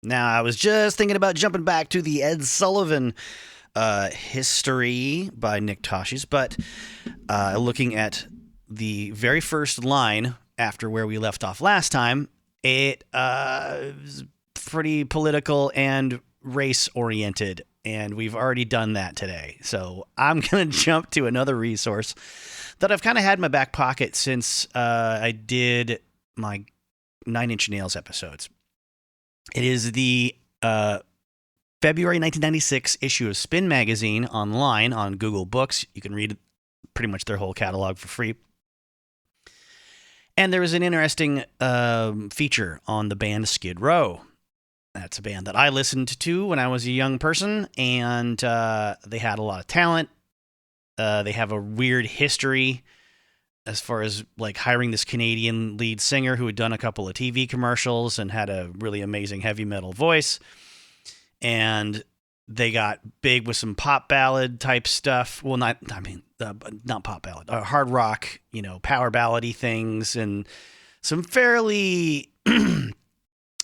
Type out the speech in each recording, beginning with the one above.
Now, I was just thinking about jumping back to the Ed Sullivan history by Nick Tosches, but looking at the very first line after where we left off last time, it is pretty political and race-oriented, and we've already done that today. So I'm going to jump to another resource that I've kind of had in my back pocket since I did my 9 Inch Nails episodes. It is the February 1996 issue of Spin Magazine online on Google Books. You can read pretty much their whole catalog for free. And there was an interesting feature on the band Skid Row. That's a band that I listened to when I was a young person, and they had a lot of talent. They have a weird history as far as like hiring this Canadian lead singer who had done a couple of TV commercials and had a really amazing heavy metal voice. And they got big with some pop ballad type stuff. Well, not pop ballad, hard rock, power ballady things, and some fairly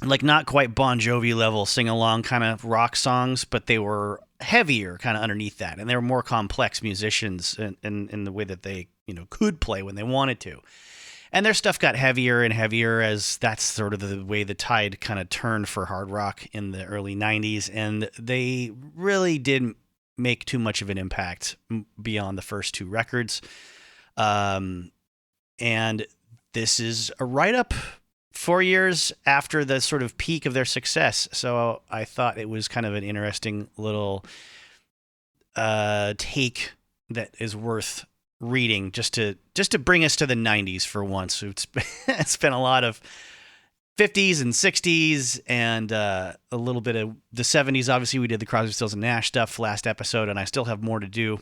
like not quite Bon Jovi level sing along kind of rock songs, but they were heavier kind of underneath that. And they were more complex musicians in the way that they, could play when they wanted to. And their stuff got heavier and heavier as that's sort of the way the tide kind of turned for hard rock in the early 90s. And they really didn't make too much of an impact beyond the first 2 records. And this is a write-up 4 years after the sort of peak of their success. So I thought it was kind of an interesting little take that is worth reading just to bring us to the 90s for once. It's been a lot of 50s and 60s and a little bit of the 70s. Obviously, we did the Crosby, Stills, and Nash stuff last episode, and I still have more to do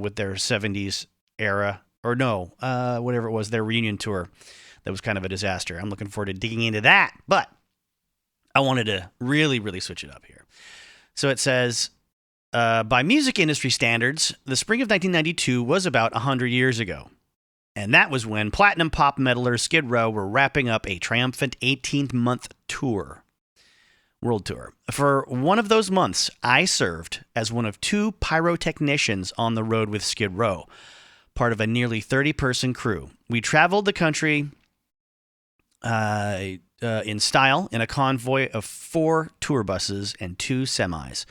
with their 70s era, or no, whatever it was, their reunion tour. That was kind of a disaster. I'm looking forward to digging into that, but I wanted to really, really switch it up here. So it says, by music industry standards, the spring of 1992 was about 100 years ago. And that was when platinum pop metalers Skid Row were wrapping up a triumphant 18-month tour. World tour. For one of those months, I served as one of 2 pyrotechnicians on the road with Skid Row, part of a nearly 30-person crew. We traveled the country in style in a convoy of 4 tour buses and 2 semis.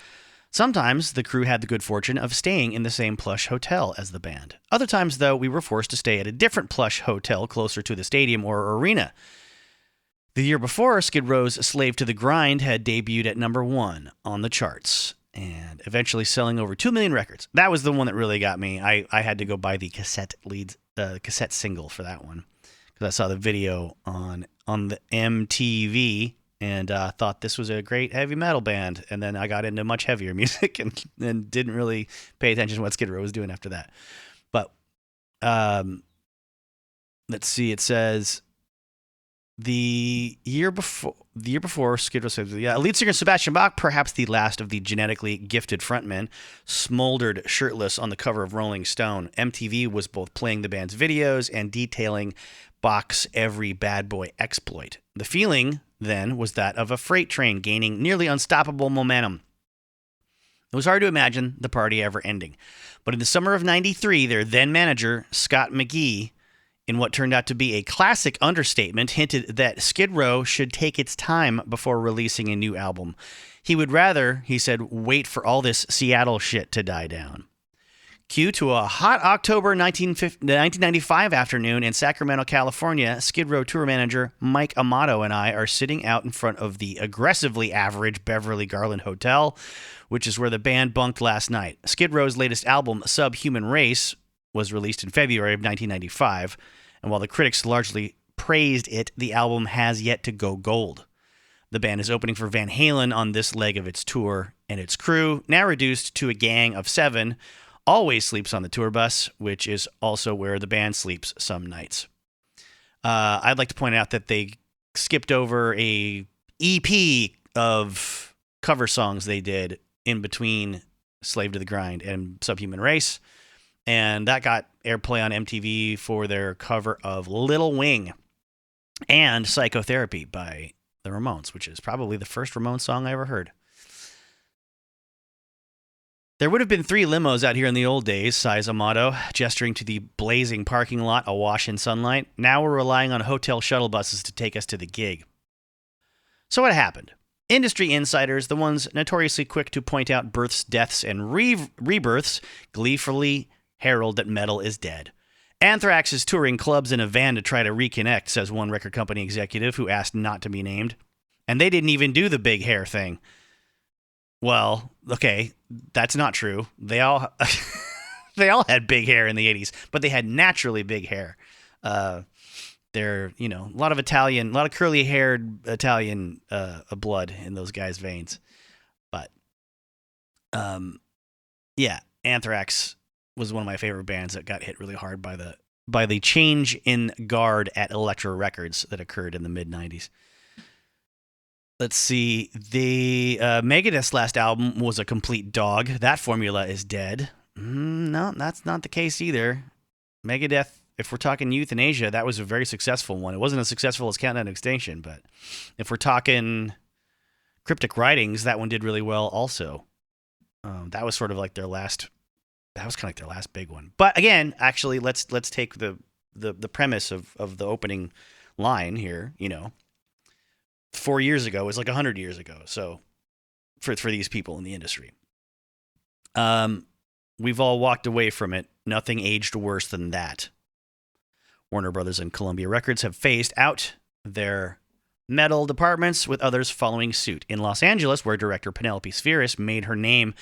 Sometimes the crew had the good fortune of staying in the same plush hotel as the band. Other times, though, we were forced to stay at a different plush hotel closer to the stadium or arena. The year before, Skid Row's Slave to the Grind had debuted at number 1 on the charts and eventually selling over 2 million records. That was the one that really got me. I had to go buy the cassette single for that one because I saw the video on the MTV and thought this was a great heavy metal band. And then I got into much heavier music and didn't really pay attention to what Skid Row was doing after that. But let's see. It says the year before Skid Row says, lead singer Sebastian Bach, perhaps the last of the genetically gifted frontmen, smoldered shirtless on the cover of Rolling Stone. MTV was both playing the band's videos and detailing Bach's every bad boy exploit. The feeling then was that of a freight train gaining nearly unstoppable momentum. It was hard to imagine the party ever ending. But in the summer of 93, their then manager, Scott McGee, in what turned out to be a classic understatement, hinted that Skid Row should take its time before releasing a new album. He would rather, he said, wait for all this Seattle shit to die down. Cue to a hot October 1995 afternoon in Sacramento, California. Skid Row tour manager Mike Amato and I are sitting out in front of the aggressively average Beverly Garland Hotel, which is where the band bunked last night. Skid Row's latest album, Subhuman Race, was released in February of 1995, and while the critics largely praised it, the album has yet to go gold. The band is opening for Van Halen on this leg of its tour, and its crew, now reduced to a gang of 7, always sleeps on the tour bus, which is also where the band sleeps some nights. I'd like to point out that they skipped over a EP of cover songs they did in between Slave to the Grind and Subhuman Race, and that got airplay on MTV for their cover of Little Wing and Psychotherapy by the Ramones, which is probably the first Ramones song I ever heard. There would have been 3 limos out here in the old days, sighs Amato, gesturing to the blazing parking lot awash in sunlight. Now we're relying on hotel shuttle buses to take us to the gig. So what happened? Industry insiders, the ones notoriously quick to point out births, deaths, and rebirths, gleefully herald that metal is dead. Anthrax is touring clubs in a van to try to reconnect, says one record company executive who asked not to be named. And they didn't even do the big hair thing. Well, okay, that's not true. They all had big hair in the 80s, but they had naturally big hair. They're, a lot of curly-haired Italian blood in those guys' veins. But, Anthrax was one of my favorite bands that got hit really hard by the change in guard at Elektra Records that occurred in the mid-90s. Let's see. The Megadeth's last album was a complete dog. That formula is dead. No, that's not the case either. Megadeth, if we're talking euthanasia, that was a very successful one. It wasn't as successful as Countdown Extinction, but if we're talking Cryptic Writings, that one did really well also. That was sort of like their last. That was kind of like their last big one. But again, actually, let's take the premise of the opening line here. 4 years ago was like 100 years ago. So for these people in the industry, we've all walked away from it. Nothing aged worse than that. Warner Brothers and Columbia Records have phased out their metal departments, with others following suit. In Los Angeles, where director Penelope Spheris made her name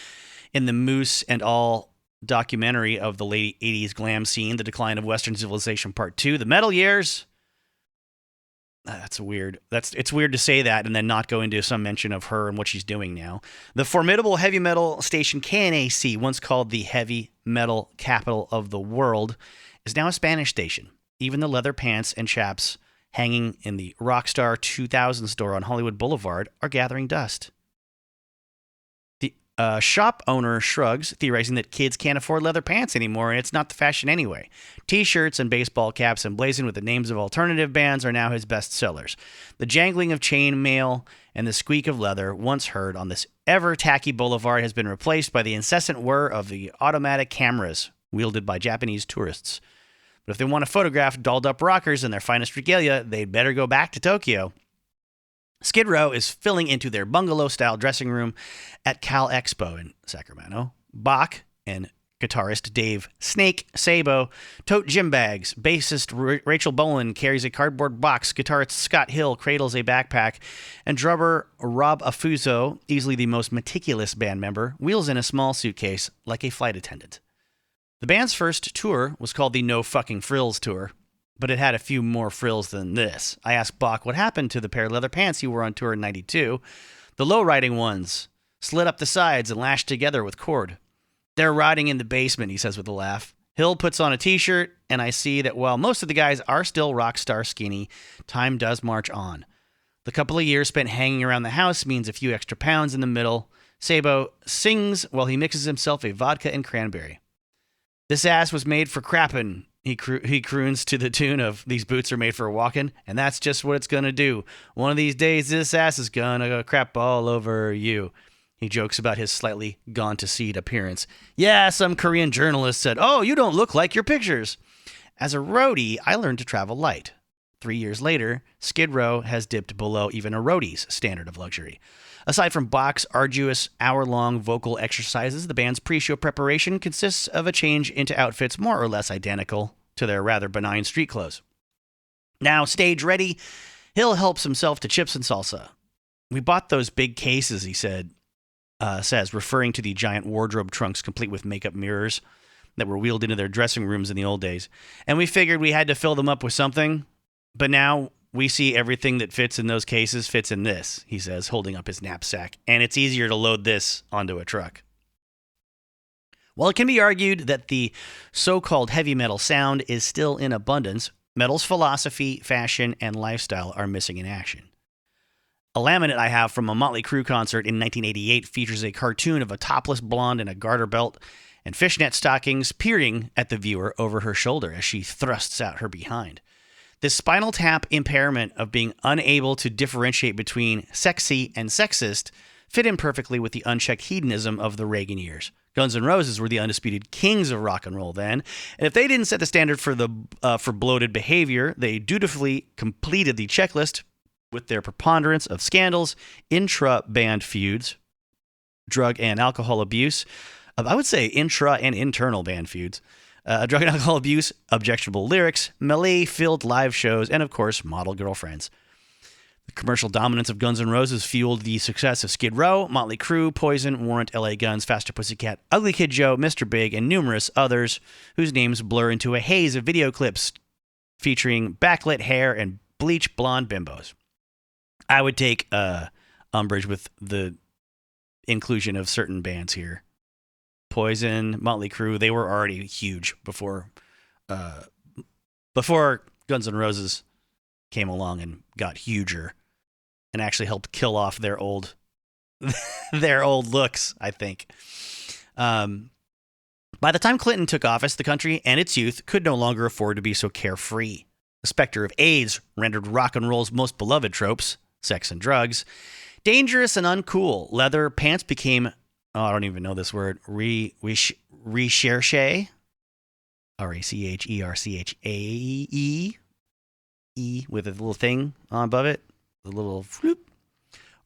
in the Moose and All documentary of the late 80s glam scene, The Decline of Western Civilization Part 2, the metal years. It's weird to say that and then not go into some mention of her and what she's doing now. The formidable heavy metal station KNAC, once called the heavy metal capital of the world, is now a Spanish station. Even the leather pants and chaps hanging in the Rockstar 2000 store on Hollywood Boulevard are gathering dust. The shop owner shrugs, theorizing that kids can't afford leather pants anymore and it's not the fashion anyway. T-shirts and baseball caps emblazoned with the names of alternative bands are now his best sellers. The jangling of chain mail and the squeak of leather once heard on this ever-tacky boulevard has been replaced by the incessant whir of the automatic cameras wielded by Japanese tourists. But if they want to photograph dolled-up rockers in their finest regalia, they'd better go back to Tokyo. Skid Row is filling into their bungalow-style dressing room at Cal Expo in Sacramento. Bach and guitarist Dave Snake Sabo tote gym bags. Bassist Rachel Bolan carries a cardboard box. Guitarist Scott Hill cradles a backpack. And drummer Rob Affuso, easily the most meticulous band member, wheels in a small suitcase like a flight attendant. The band's first tour was called the No Fucking Frills Tour, but it had a few more frills than this. I asked Bach what happened to the pair of leather pants he wore on tour in '92. The low-riding ones, slid up the sides and lashed together with cord. They're rotting in the basement, he says with a laugh. Hill puts on a t-shirt, and I see that while most of the guys are still rock star skinny, time does march on. The couple of years spent hanging around the house means a few extra pounds in the middle. Sabo sings while he mixes himself a vodka and cranberry. This ass was made for crappin', he croons to the tune of These Boots Are Made for Walkin', and that's just what it's gonna do. One of these days, this ass is gonna crap all over you. He jokes about his slightly gone-to-seed appearance. Yeah, some Korean journalist said, "Oh, you don't look like your pictures." As a roadie, I learned to travel light. 3 years later, Skid Row has dipped below even a roadie's standard of luxury. Aside from Bach's arduous hour-long vocal exercises, the band's pre-show preparation consists of a change into outfits more or less identical to their rather benign street clothes. Now stage ready, Hill helps himself to chips and salsa. We bought those big cases, he says, referring to the giant wardrobe trunks complete with makeup mirrors that were wheeled into their dressing rooms in the old days. And we figured we had to fill them up with something, but now we see everything that fits in those cases fits in this, he says, holding up his knapsack, and it's easier to load this onto a truck. While it can be argued that the so-called heavy metal sound is still in abundance, metal's philosophy, fashion, and lifestyle are missing in action. A laminate I have from a Motley Crue concert in 1988 features a cartoon of a topless blonde in a garter belt and fishnet stockings peering at the viewer over her shoulder as she thrusts out her behind. This spinal tap impairment of being unable to differentiate between sexy and sexist fit in perfectly with the unchecked hedonism of the Reagan years. Guns N' Roses were the undisputed kings of rock and roll then, and if they didn't set the standard for bloated behavior, they dutifully completed the checklist with their preponderance of scandals, intra-band feuds, drug and alcohol abuse. I would say intra and internal band feuds. Drug and alcohol abuse, objectionable lyrics, melee-filled live shows, and of course, model girlfriends. The commercial dominance of Guns N' Roses fueled the success of Skid Row, Motley Crue, Poison, Warrant, LA Guns, Faster Pussycat, Ugly Kid Joe, Mr. Big, and numerous others whose names blur into a haze of video clips featuring backlit hair and bleach blonde bimbos. I would take umbrage with the inclusion of certain bands here. Poison, Motley Crue, they were already huge before Guns N' Roses came along and got huger and actually helped kill off their old looks, I think. By the time Clinton took office, the country and its youth could no longer afford to be so carefree. The specter of AIDS rendered rock and roll's most beloved tropes, sex and drugs, dangerous and uncool. Leather pants became, I don't even know this word, recherche, R-A-C-H-E-R-C-H-A-E, with a little thing on above it, a little floop,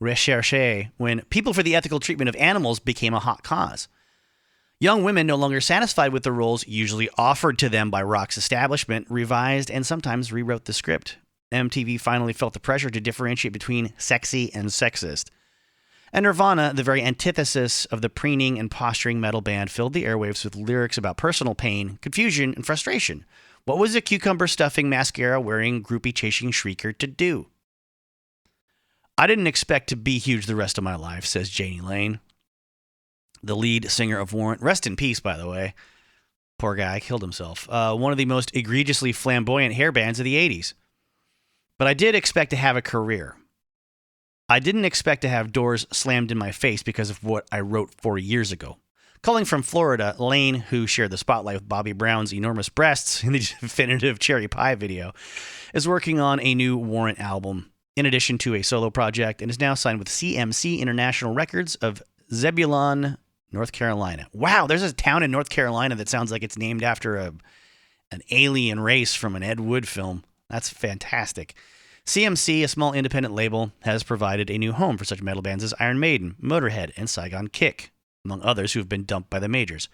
recherche, when people for the ethical treatment of animals became a hot cause. Young women, no longer satisfied with the roles usually offered to them by rock's establishment, revised and sometimes rewrote the script. MTV finally felt the pressure to differentiate between sexy and sexist. And Nirvana, the very antithesis of the preening and posturing metal band, filled the airwaves with lyrics about personal pain, confusion, and frustration. What was a cucumber stuffing, mascara wearing, groupie chasing shrieker to do? I didn't expect to be huge the rest of my life, says Janie Lane, the lead singer of Warrant. Rest in peace, by the way. Poor guy, killed himself. One of the most egregiously flamboyant hair bands of the 80s. But I did expect to have a career. I didn't expect to have doors slammed in my face because of what I wrote 4 years ago. Calling from Florida, Lane, who shared the spotlight with Bobby Brown's enormous breasts in the definitive Cherry Pie video, is working on a new Warrant album, in addition to a solo project, and is now signed with CMC International Records of Zebulon, North Carolina. Wow, there's a town in North Carolina that sounds like it's named after an alien race from an Ed Wood film. That's fantastic. CMC, a small independent label, has provided a new home for such metal bands as Iron Maiden, Motorhead, and Saigon Kick, among others who have been dumped by the majors.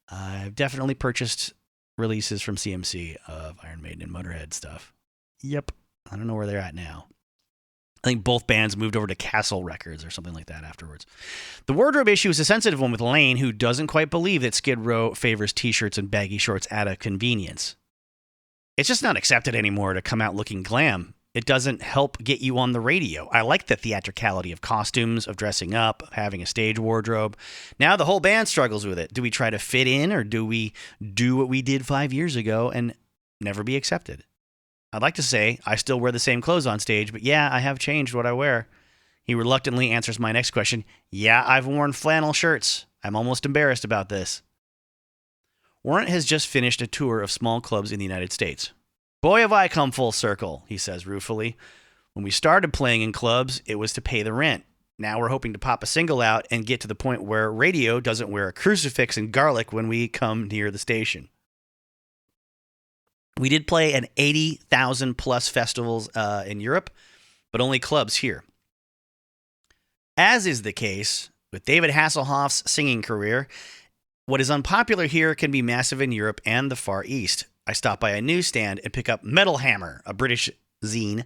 I've definitely purchased releases from CMC of Iron Maiden and Motorhead stuff. Yep. I don't know where they're at now. I think both bands moved over to Castle Records or something like that afterwards. The wardrobe issue is a sensitive one with Lane, who doesn't quite believe that Skid Row favors t-shirts and baggy shorts out of convenience. It's just not accepted anymore to come out looking glam. It doesn't help get you on the radio. I like the theatricality of costumes, of dressing up, of having a stage wardrobe. Now the whole band struggles with it. Do we try to fit in, or do we do what we did 5 years ago and never be accepted? I'd like to say I still wear the same clothes on stage, but yeah, I have changed what I wear. He reluctantly answers my next question. Yeah, I've worn flannel shirts. I'm almost embarrassed about this. Warrant has just finished a tour of small clubs in the United States. Boy, have I come full circle, he says ruefully. When we started playing in clubs, it was to pay the rent. Now we're hoping to pop a single out and get to the point where radio doesn't wear a crucifix and garlic when we come near the station. We did play at 80,000 plus festivals in Europe, but only clubs here. As is the case with David Hasselhoff's singing career, what is unpopular here can be massive in Europe and the Far East. I stop by a newsstand and pick up Metal Hammer, a British zine.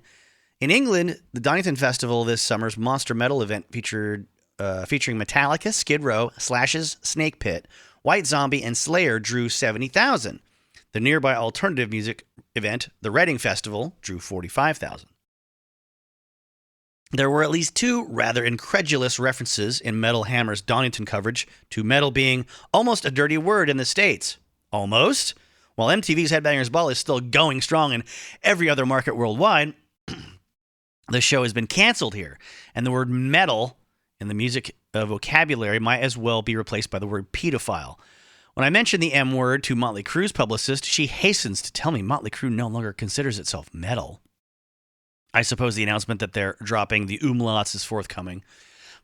In England, the Donington Festival this summer's Monster Metal event featuring Metallica, Skid Row, Slash's Snake Pit, White Zombie, and Slayer drew 70,000. The nearby alternative music event, the Reading Festival, drew 45,000. There were at least two rather incredulous references in Metal Hammer's Donington coverage to metal being almost a dirty word in the States. Almost? While MTV's Headbangers Ball is still going strong in every other market worldwide, the show has been canceled here, and the word metal in the music vocabulary might as well be replaced by the word pedophile. When I mention the M word to Motley Crue's publicist, she hastens to tell me Motley Crue no longer considers itself metal. I suppose the announcement that they're dropping the umlauts is forthcoming.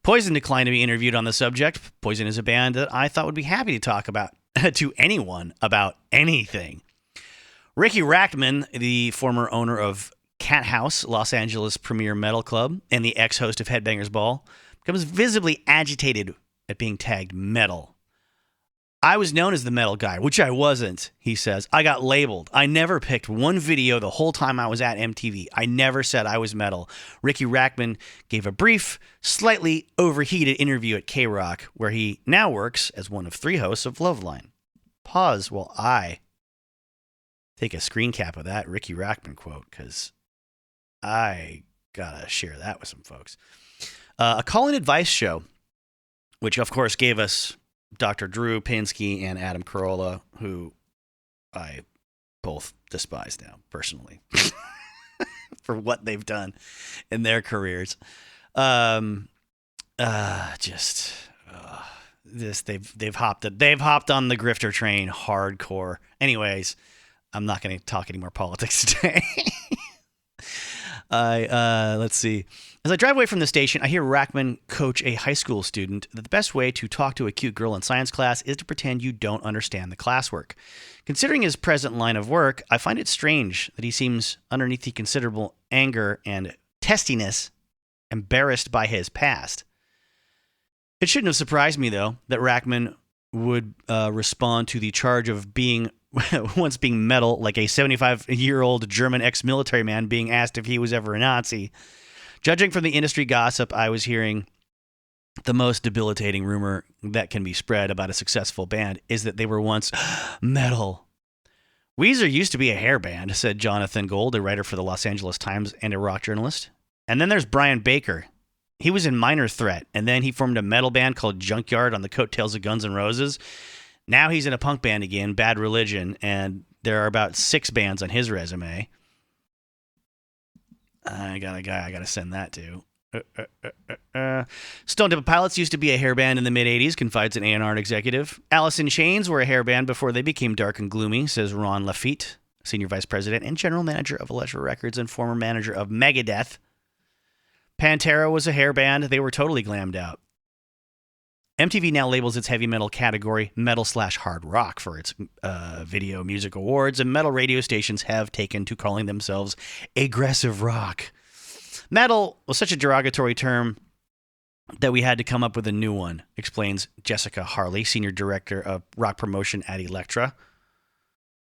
Poison declined to be interviewed on the subject. Poison is a band that I thought would be happy to talk about to anyone about anything. Ricky Rackman, the former owner of Cat House, Los Angeles' premier metal club, and the ex-host of Headbangers Ball, becomes visibly agitated at being tagged metal. I was known as the metal guy, which I wasn't, he says. I got labeled. I never picked one video the whole time I was at MTV. I never said I was metal. Ricky Rackman gave a brief, slightly overheated interview at K-Rock, where he now works as one of 3 hosts of Loveline. Pause while I take a screen cap of that Ricky Rackman quote, because I gotta share that with some folks. A call-in advice show, which of course gave us Dr. Drew Pinsky and Adam Carolla, who I both despise now, personally, for what they've done in their careers. They've hopped on the grifter train hardcore. Anyways, I'm not going to talk any more politics today. Let's see. As I drive away from the station, I hear Rackman coach a high school student that the best way to talk to a cute girl in science class is to pretend you don't understand the classwork. Considering his present line of work, I find it strange that he seems, underneath the considerable anger and testiness, embarrassed by his past. It shouldn't have surprised me, though, that Rackman would respond to the charge of being once being metal, like a 75-year-old German ex-military man being asked if he was ever a Nazi. Judging from the industry gossip I was hearing, the most debilitating rumor that can be spread about a successful band is that they were once metal. Weezer used to be a hair band, said Jonathan Gold, a writer for the Los Angeles Times and a rock journalist. And then there's Brian Baker. He was in Minor Threat, and then he formed a metal band called Junkyard on the coattails of Guns N' Roses. Now he's in a punk band again, Bad Religion, and there are about 6 bands on his resume. I got a guy I got to send that to. Stone Temple Pilots used to be a hair band in the mid-'80s, confides an A&R executive. Alice in Chains were a hair band before they became dark and gloomy, says Ron Lafitte, senior vice president and general manager of Elektra Records and former manager of Megadeth. Pantera was a hair band. They were totally glammed out. MTV now labels its heavy metal category metal/hard rock for its video music awards, and metal radio stations have taken to calling themselves aggressive rock. Metal was such a derogatory term that we had to come up with a new one, explains Jessica Harley, senior director of rock promotion at Elektra.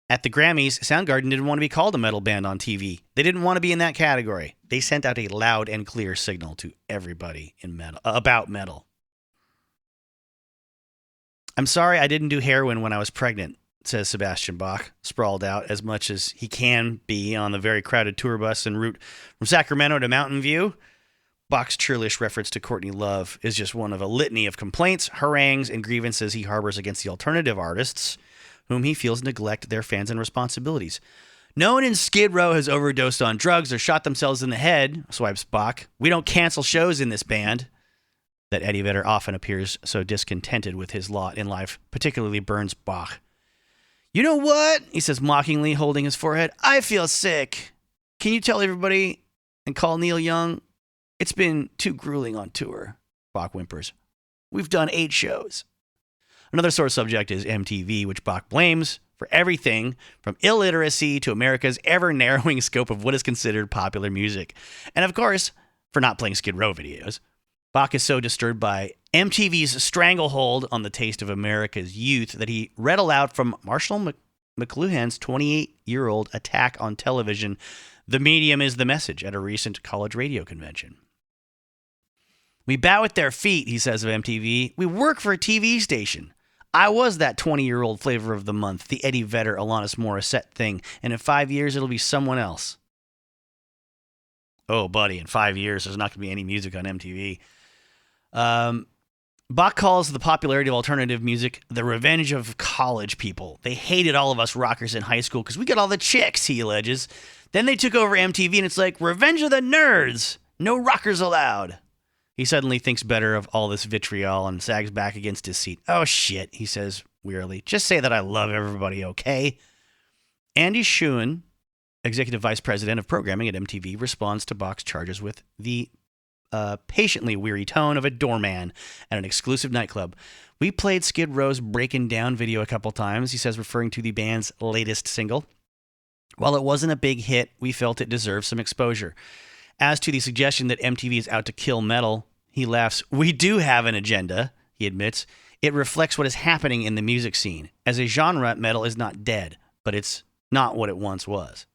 At the Grammys, Soundgarden didn't want to be called a metal band on TV. They didn't want to be in that category. They sent out a loud and clear signal to everybody in metal about metal. I'm sorry I didn't do heroin when I was pregnant, says Sebastian Bach, sprawled out as much as he can be on the very crowded tour bus en route from Sacramento to Mountain View. Bach's churlish reference to Courtney Love is just one of a litany of complaints, harangues, and grievances he harbors against the alternative artists, whom he feels neglect their fans and responsibilities. No one in Skid Row has overdosed on drugs or shot themselves in the head, swipes Bach. We don't cancel shows in this band. That Eddie Vedder often appears so discontented with his lot in life, particularly burns Bach. You know what? He says mockingly, holding his forehead. I feel sick. Can you tell everybody and call Neil Young? It's been too grueling on tour, Bach whimpers. We've done 8 shows. Another sore subject is MTV, which Bach blames for everything from illiteracy to America's ever-narrowing scope of what is considered popular music. And of course, for not playing Skid Row videos. Bach is so disturbed by MTV's stranglehold on the taste of America's youth that he read aloud from Marshall McLuhan's 28-year-old attack on television, The Medium is the Message, at a recent college radio convention. We bow at their feet, he says of MTV. We work for a TV station. I was that 20-year-old flavor of the month, the Eddie Vedder, Alanis Morissette thing, and in 5 years it'll be someone else. Oh, buddy, in 5 years there's not going to be any music on MTV. Bach calls the popularity of alternative music the revenge of college people. They hated all of us rockers in high school because we got all the chicks, he alleges. Then they took over MTV and it's like, revenge of the nerds. No rockers allowed. He suddenly thinks better of all this vitriol and sags back against his seat. Oh, shit, he says, wearily. Just say that I love everybody, okay? Andy Sheehan, executive vice president of programming at MTV, responds to Bach's charges with the patiently weary tone of a doorman at an exclusive nightclub. We played Skid Row's Breaking Down video a couple times, he says, referring to the band's latest single. While it wasn't a big hit, we felt it deserved some exposure. As to the suggestion that MTV is out to kill metal, he laughs. We do have an agenda, he admits. It reflects what is happening in the music scene. As a genre, metal is not dead, but it's not what it once was.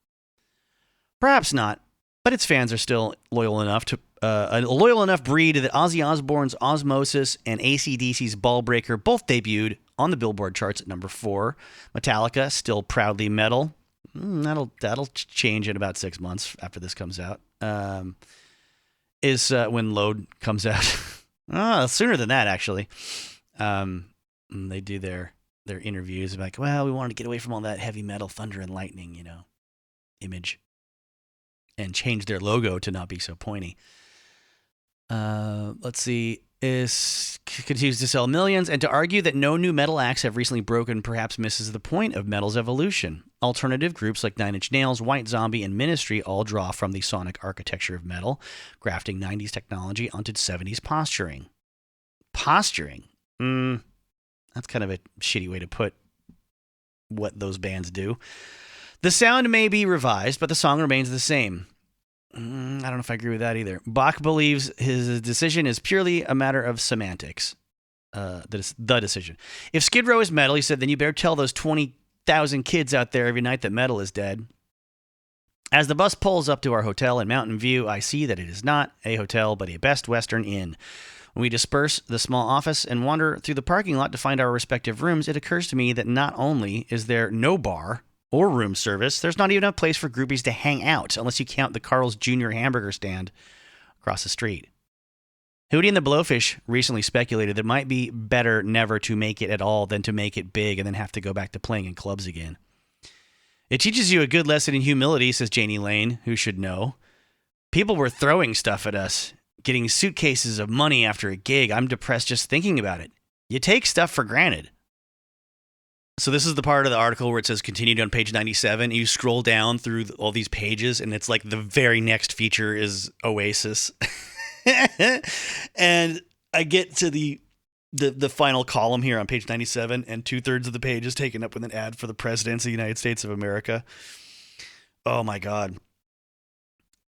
Perhaps not, but its fans are still loyal enough to a loyal enough breed that Ozzy Osbourne's Osmosis and AC/DC's Ballbreaker both debuted on the Billboard charts at number 4. Metallica, still proudly metal. That'll change in about 6 months after this comes out. Is when Load comes out. Sooner than that, actually. They do their interviews like, well, we wanted to get away from all that heavy metal thunder and lightning, image, and change their logo to not be so pointy. Let's see. Continues to sell millions, and to argue that no new metal acts have recently broken perhaps misses the point of metal's evolution. Alternative groups like Nine Inch Nails, White Zombie, and Ministry all draw from the sonic architecture of metal, grafting 90s technology onto 70s posturing. Posturing? That's kind of a shitty way to put what those bands do. The sound may be revised, but the song remains the same. I don't know if I agree with that either. Bach believes his decision is purely a matter of semantics. The decision. If Skid Row is metal, he said, then you better tell those 20,000 kids out there every night that metal is dead. As the bus pulls up to our hotel in Mountain View, I see that it is not a hotel, but a Best Western Inn. When we disperse the small office and wander through the parking lot to find our respective rooms, it occurs to me that not only is there no bar or room service, there's not even a place for groupies to hang out, unless you count the Carl's Jr. hamburger stand across the street. Hootie and the Blowfish recently speculated that it might be better never to make it at all than to make it big and then have to go back to playing in clubs again. It teaches you a good lesson in humility, says Janie Lane, who should know. People were throwing stuff at us, getting suitcases of money after a gig. I'm depressed just thinking about it. You take stuff for granted. So this is the part of the article where it says continued on page 97. You scroll down through all these pages, and it's like the very next feature is Oasis. And I get to the final column here on page 97, and 2/3 of the page is taken up with an ad for the President of the United States of America. Oh, my God.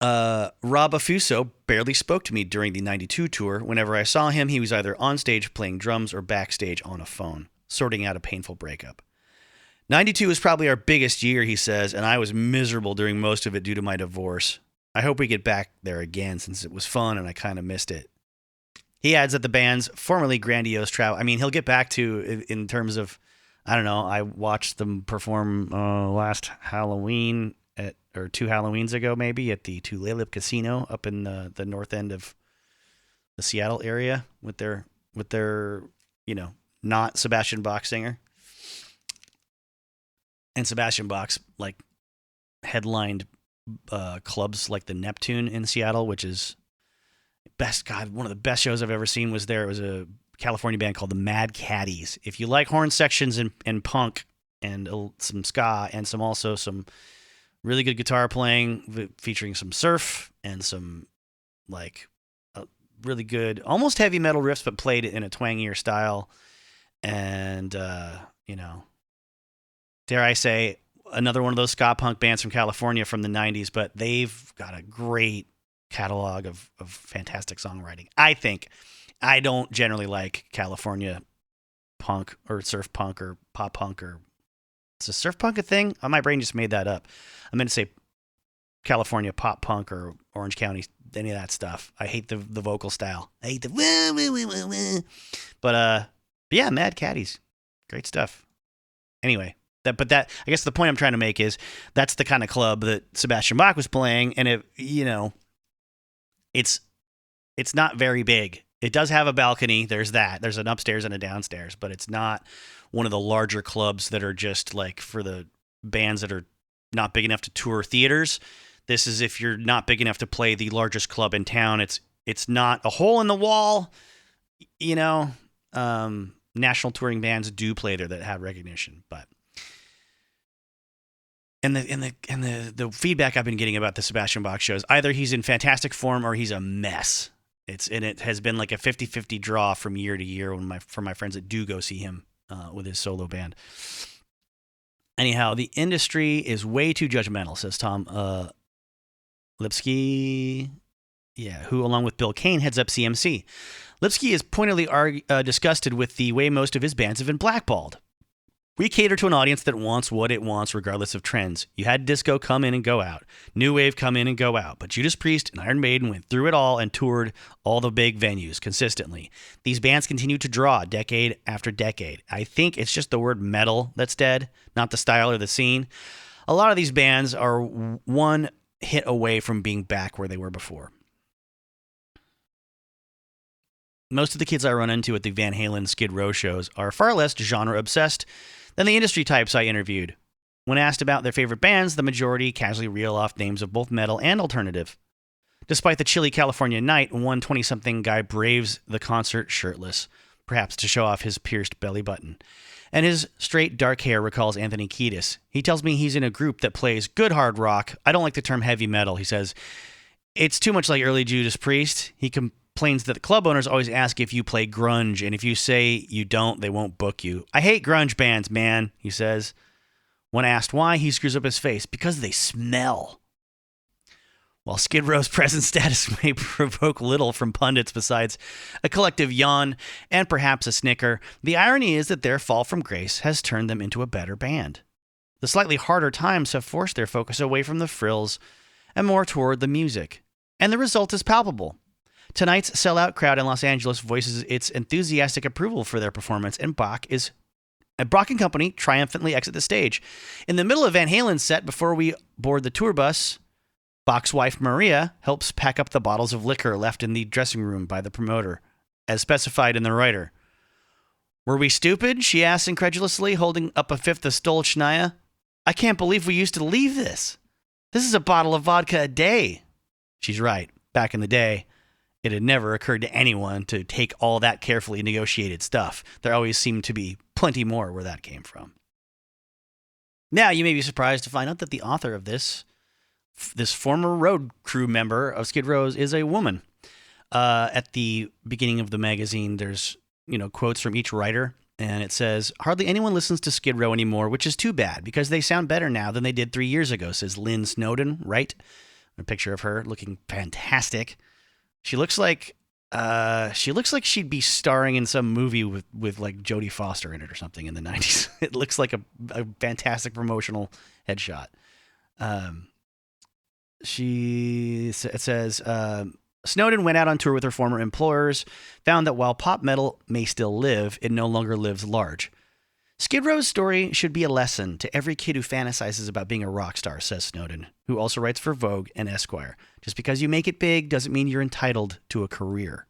Rob Affuso barely spoke to me during the 92 tour. Whenever I saw him, he was either on stage playing drums or backstage on a phone, sorting out a painful breakup. 92 was probably our biggest year, he says, and I was miserable during most of it due to my divorce. I hope we get back there again since it was fun and I kind of missed it. He adds that the band's formerly grandiose travel, he'll get back to in terms of, I don't know, I watched them perform last Halloween or 2 Halloweens ago maybe at the Tulalip Casino up in the north end of the Seattle area with their not Sebastian Bach singer. And Sebastian Bach's headlined clubs like the Neptune in Seattle, which is one of the best shows I've ever seen was there. It was a California band called the Mad Caddies. If you like horn sections and punk and some ska and some really good guitar playing featuring some surf and some really good, almost heavy metal riffs, but played in a twangier style. And, dare I say, another one of those ska punk bands from California from the 90s, but they've got a great catalog of fantastic songwriting. I think. I don't generally like California punk or surf punk or pop punk or... Is a surf punk a thing? My brain just made that up. I meant to say California pop punk or Orange County, any of that stuff. I hate the vocal style. I hate the wah, wah, wah, wah, wah. But yeah, Mad Caddies. Great stuff. Anyway, I guess the point I'm trying to make is that's the kind of club that Sebastian Bach was playing, and it's not very big. It does have a balcony. There's that. There's an upstairs and a downstairs, but it's not one of the larger clubs that are just for the bands that are not big enough to tour theaters. This is if you're not big enough to play the largest club in town. It's not a hole in the wall, national touring bands do play there that have recognition, but and the feedback I've been getting about the Sebastian Bach shows, either he's in fantastic form or he's a mess. It has been like a 50-50 draw from year to year for my friends that do go see him with his solo band. Anyhow, the industry is way too judgmental, says Tom Lipsky, who along with Bill Kane heads up CMC. Lipsky is pointedly disgusted with the way most of his bands have been blackballed. We cater to an audience that wants what it wants regardless of trends. You had disco come in and go out. New wave come in and go out. But Judas Priest and Iron Maiden went through it all and toured all the big venues consistently. These bands continue to draw decade after decade. I think it's just the word metal that's dead, not the style or the scene. A lot of these bands are one hit away from being back where they were before. Most of the kids I run into at the Van Halen Skid Row shows are far less genre-obsessed than the industry types I interviewed. When asked about their favorite bands, the majority casually reel off names of both metal and alternative. Despite the chilly California night, one 20-something guy braves the concert shirtless, perhaps to show off his pierced belly button. And his straight dark hair recalls Anthony Kiedis. He tells me he's in a group that plays good hard rock. I don't like the term heavy metal, he says. It's too much like early Judas Priest. He complains that the club owners always ask if you play grunge, and if you say you don't, they won't book you. I hate grunge bands, man, he says. When asked why, he screws up his face. Because they smell. While Skid Row's present status may provoke little from pundits besides a collective yawn and perhaps a snicker, the irony is that their fall from grace has turned them into a better band. The slightly harder times have forced their focus away from the frills and more toward the music. And the result is palpable. Tonight's sellout crowd in Los Angeles voices its enthusiastic approval for their performance, and Bach and company triumphantly exit the stage. In the middle of Van Halen's set, before we board the tour bus, Bach's wife, Maria, helps pack up the bottles of liquor left in the dressing room by the promoter, as specified in the writer. Were we stupid? She asks incredulously, holding up a fifth of Stolchnaya. I can't believe we used to leave this. This is a bottle of vodka a day. She's right. Back in the day, it had never occurred to anyone to take all that carefully negotiated stuff. There always seemed to be plenty more where that came from. Now, you may be surprised to find out that the author of this former road crew member of Skid Row is a woman. At the beginning of the magazine, there's quotes from each writer, and it says, "Hardly anyone listens to Skid Row anymore, which is too bad, because they sound better now than they did 3 years ago," says Lynn Snowden, right? A picture of her looking fantastic. She looks like she'd be starring in some movie with like Jodie Foster in it or something in the 90s. It looks like a fantastic promotional headshot. It says, Snowden went out on tour with her former employers, found that while pop metal may still live, it no longer lives large. Skid Row's story should be a lesson to every kid who fantasizes about being a rock star, says Snowden, who also writes for Vogue and Esquire. Just because you make it big doesn't mean you're entitled to a career.